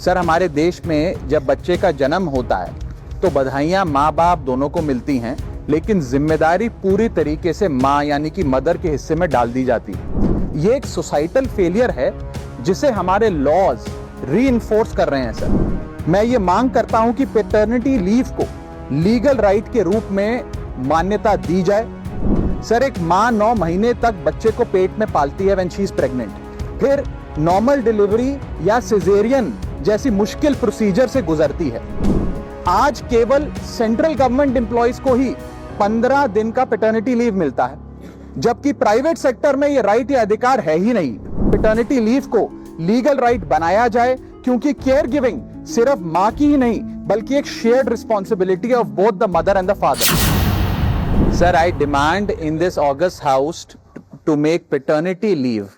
Sir, हमारे देश में जब बच्चे का जन्म होता है तो बधाइयां माँ बाप दोनों को मिलती हैं, लेकिन जिम्मेदारी पूरी तरीके से माँ यानी कि मदर के हिस्से में डाल दी जाती है। ये एक सोसाइटल फेलियर है जिसे हमारे लॉज रीइंफोर्स कर रहे हैं। सर, मैं ये मांग करता हूं कि पैटर्निटी लीव को लीगल राइट के रूप में मान्यता दी जाए। सर, एक माँ 9 महीने तक बच्चे को पेट में पालती है व्हेन शी इज प्रेग्नेंट, फिर नॉर्मल डिलीवरी या सिजेरियन जैसी मुश्किल प्रोसीजर से गुजरती है। आज केवल सेंट्रल गवर्नमेंट एम्प्लॉइज को ही 15 दिन का पैटर्निटी लीव मिलता है, जबकि प्राइवेट सेक्टर में ये राइट या अधिकार है ही नहीं। पैटर्निटी लीव को लीगल राइट बनाया जाए, क्योंकि केयर गिविंग सिर्फ मां की ही नहीं बल्कि एक shared responsibility of both the mother and the father. Sir, I demand in this august house to make paternity leave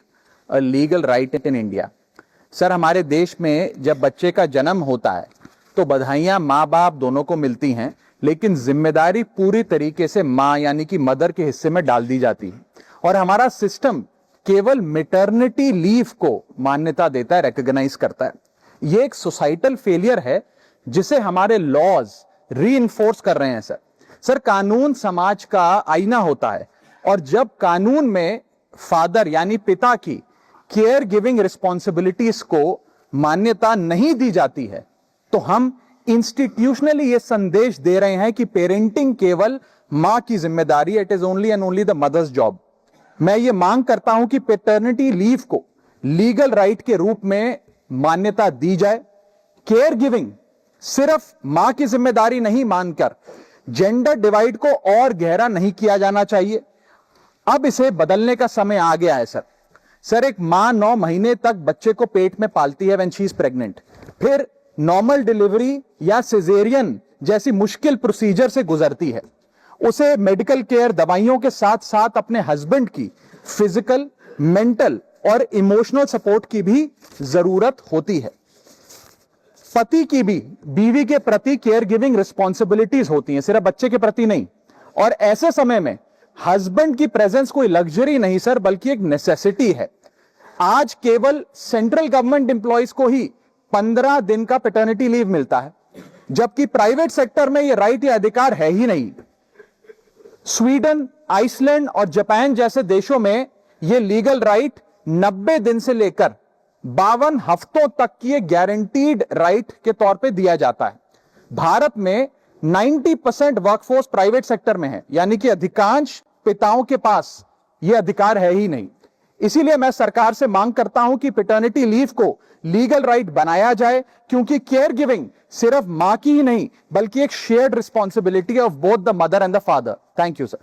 a legal right in India. सर, हमारे देश में जब बच्चे का जन्म होता है तो बधाइयां माँ बाप दोनों को मिलती हैं, लेकिन जिम्मेदारी पूरी तरीके से माँ यानी कि मदर के हिस्से में डाल दी जाती है। और हमारा सिस्टम केवल मैटरनिटी लीव को मान्यता देता है, रिकॉग्नाइज करता है। ये एक सोसाइटल फेलियर है जिसे हमारे लॉज रीइंफोर्स कर रहे हैं। सर, कानून समाज का आईना होता है, और जब कानून में फादर यानी पिता की केयर गिविंग रिस्पॉन्सिबिलिटीज को मान्यता नहीं दी जाती है तो हम इंस्टीट्यूशनली ये संदेश दे रहे हैं कि पेरेंटिंग केवल मां की जिम्मेदारी, it is only and only the mother's job. मैं ये मांग करता हूं कि पैटर्निटी लीव को लीगल राइट के रूप में मान्यता दी जाए। केयर गिविंग सिर्फ मां की जिम्मेदारी नहीं मानकर जेंडर डिवाइड को और गहरा नहीं किया जाना चाहिए। अब इसे बदलने का समय आ गया है। सर, एक मां 9 महीने तक बच्चे को पेट में पालती है व्हेन शी इज प्रेग्नेंट, फिर नॉर्मल डिलीवरी या सिजेरियन जैसी मुश्किल प्रोसीजर से गुजरती है। उसे मेडिकल केयर, दवाइयों के साथ साथ अपने हस्बैंड की फिजिकल, मेंटल और इमोशनल सपोर्ट की भी जरूरत होती है। पति की भी बीवी के प्रति केयर गिविंग रिस्पॉन्सिबिलिटीज होती हैं, सिर्फ बच्चे के प्रति नहीं। और ऐसे समय में हस्बैंड की प्रेजेंस कोई लग्जरी नहीं सर, बल्कि एक नेसेसिटी है। आज केवल सेंट्रल गवर्नमेंट एम्प्लॉइज को ही 15 दिन का पैटर्निटी लीव मिलता है, जबकि प्राइवेट सेक्टर में यह राइट या अधिकार है ही नहीं। स्वीडन, आइसलैंड और जापान जैसे देशों में यह लीगल राइट 90 दिन से लेकर 52 हफ्तों तक की गारंटीड राइट के तौर पे दिया जाता है। भारत में 90% वर्कफोर्स प्राइवेट सेक्टर में है, यानी कि अधिकांश पिताओं के पास यह अधिकार है ही नहीं। इसीलिए मैं सरकार से मांग करता हूं कि पैटर्निटी लीव को लीगल राइट बनाया जाए, क्योंकि केयर गिविंग सिर्फ मां की ही नहीं बल्कि एक shared responsibility of both the mother and the father. Thank you sir.